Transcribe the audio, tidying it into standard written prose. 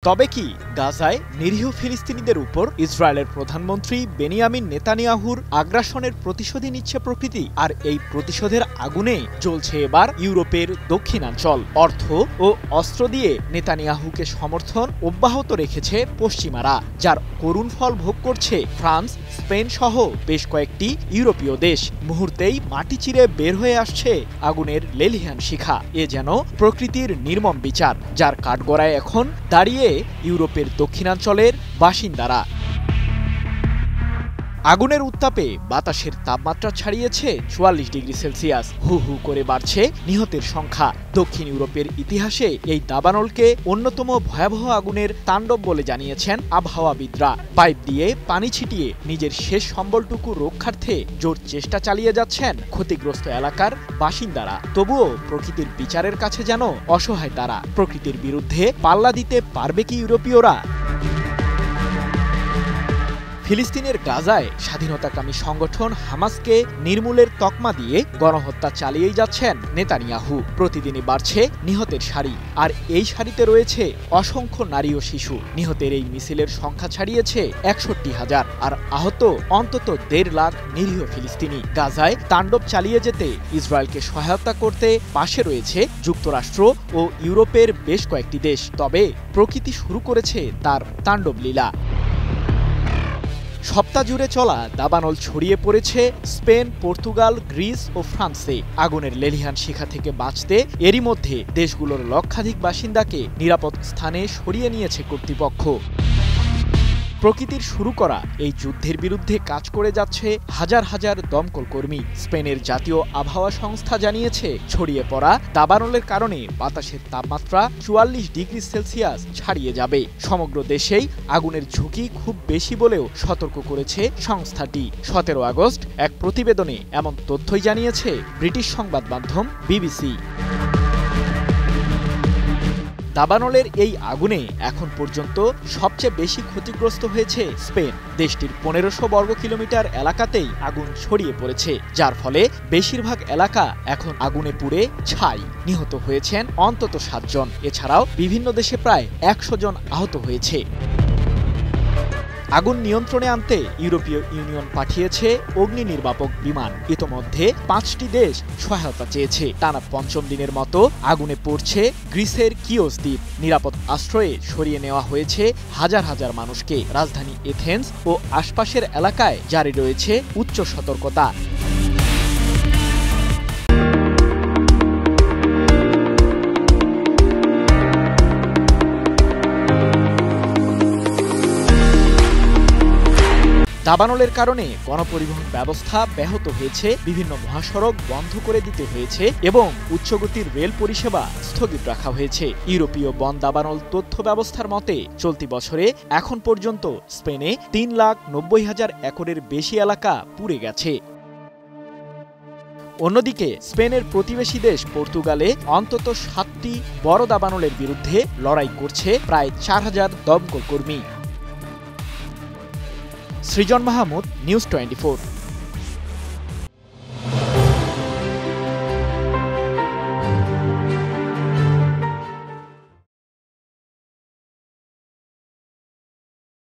তবে কি গাজায় নিরীহ ফিলিস্তিনিদের উপর ইসরায়েলের প্রধানমন্ত্রী বেনিয়ামিন নেতানিয়াহুর আগ্রাসনের প্রতিশোধই নিচ্ছে প্রকৃতি? আর এই প্রতিশোধের আগুনে জ্বলছে এবার ইউরোপের দক্ষিণাঞ্চল। অর্থ ও অস্ত্র দিয়ে নেতানিয়াহুকে সমর্থন অব্যাহত রেখেছে পশ্চিমারা, যার করুণ ফল ভোগ করছে ফ্রান্স, স্পেন সহ বেশ কয়েকটি ইউরোপীয় দেশ। মুহূর্তেই মাটি চিরে বের হয়ে আসছে আগুনের লেলিহান শিখা। এ যেন প্রকৃতির নির্মম বিচার, যার কাঠগড়ায় এখন দাঁড়িয়ে ইউরোপের দক্ষিণাঞ্চলের বাসিন্দারা। আগুনের উত্তাপে বাতাসের তাপমাত্রা ছাড়িয়েছে ৪৪ ডিগ্রি সেলসিয়াস। হু হু করে বাড়ছে নিহতের সংখ্যা। দক্ষিণ ইউরোপের ইতিহাসে এই দাবানলকে অন্যতম ভয়াবহ আগুনের তাণ্ডব বলে জানিয়েছেন আবহাওয়াবিদরা। পাইপ দিয়ে পানি ছিটিয়ে নিজের শেষ সম্বলটুকু রক্ষার্থে জোর চেষ্টা চালিয়ে যাচ্ছেন ক্ষতিগ্রস্ত এলাকার বাসিন্দারা। তবুও প্রকৃতির বিচারের কাছে যেন অসহায় তারা। প্রকৃতির বিরুদ্ধে পাল্লা দিতে পারবে কি ইউরোপীয়রা? ফিলিস্তিনের গাজায় স্বাধীনতাকামী সংগঠন হামাসকে নির্মূলের তকমা দিয়ে গণহত্যা চালিয়েই যাচ্ছেন নেতানিয়াহু। প্রতিদিনই বাড়ছে নিহতের সারি, আর এই সারিতে রয়েছে অসংখ্য নারী ও শিশু। নিহতের এই মিছিলের সংখ্যা ছাড়িয়েছে ৬১,০০০, আর আহত অন্তত ১.৫ লাখ নিরীহ ফিলিস্তিনি। গাজায় তাণ্ডব চালিয়ে যেতে ইসরায়েলকে সহায়তা করতে পাশে রয়েছে যুক্তরাষ্ট্র ও ইউরোপের বেশ কয়েকটি দেশ। তবে প্রকৃতি শুরু করেছে তার তাণ্ডব লীলা। সপ্তাহ জুড়ে চলা দাবানল ছড়িয়ে পড়েছে স্পেন, পর্তুগাল, গ্রিস ও ফ্রান্সে। আগুনের লেলিহান শিখা থেকে বাঁচতে এরই মধ্যে দেশগুলোর লক্ষাধিক বাসিন্দাকে নিরাপদ স্থানে সরিয়ে নিয়েছে কর্তৃপক্ষ। প্রকৃতির শুরু করা এই যুদ্ধের বিরুদ্ধে কাজ করে যাচ্ছে হাজার হাজার দমকল কর্মী। স্পেনের জাতীয় আবহাওয়া সংস্থা জানিয়েছে, ছড়িয়ে পড়া দাবানলের কারণে বাতাসের তাপমাত্রা ৪৪ ডিগ্রি সেলসিয়াস ছাড়িয়ে যাবে। সমগ্র দেশেই আগুনের ঝুঁকি খুব বেশি বলেও সতর্ক করেছে সংস্থাটি। ১৭ আগস্ট এক প্রতিবেদনে এমন তথ্যই জানিয়েছে ব্রিটিশ সংবাদ মাধ্যম বিবিসি। দাবানলের এই আগুনে এখন পর্যন্ত সবচেয়ে বেশি ক্ষতিগ্রস্ত হয়েছে স্পেন। দেশটির ১৫০০ বর্গ কিলোমিটার এলাকাতেই আগুন ছড়িয়ে পড়েছে, যার ফলে বেশিরভাগ এলাকা এখন আগুনে পুড়ে ছাই। নিহত হয়েছেন অন্তত ৭ জন। এছাড়াও বিভিন্ন দেশে প্রায় ১০০ জন আহত হয়েছে। আগুন নিয়ন্ত্রণে আনতে ইউরোপীয় ইউনিয়ন পাঠিয়েছে অগ্নি নির্বাপক বিমান। ইতোমধ্যে ৫টি দেশ সহায়তা চেয়েছে। টানা ৫ম দিনের মতো আগুনে পড়ছে গ্রিসের কিওস দ্বীপ। নিরাপদ আশ্রয়ে সরিয়ে নেওয়া হয়েছে হাজার হাজার মানুষকে। রাজধানী এথেন্স ও আশপাশের এলাকায় জারি রয়েছে উচ্চ সতর্কতা। দাবানলের কারণে গণপরিবহন ব্যবস্থা ব্যাহত হয়েছে, বিভিন্ন মহাসড়ক বন্ধ করে দিতে হয়েছে এবং উচ্চগতির রেল পরিষেবা স্থগিত রাখা হয়েছে। ইউরোপীয় বন দাবানল তথ্য ব্যবস্থার মতে চলতি বছরে এখন পর্যন্ত স্পেনে ৩,৯০,০০০ একরের বেশি এলাকা পুড়ে গেছে। অন্যদিকে স্পেনের প্রতিবেশী দেশ পর্তুগালে অন্তত ৭টি বড় দাবানলের বিরুদ্ধে লড়াই করছে প্রায় ৪,০০০ দমকল কর্মী। সৃজন মাহমুদ, নিউজ 24।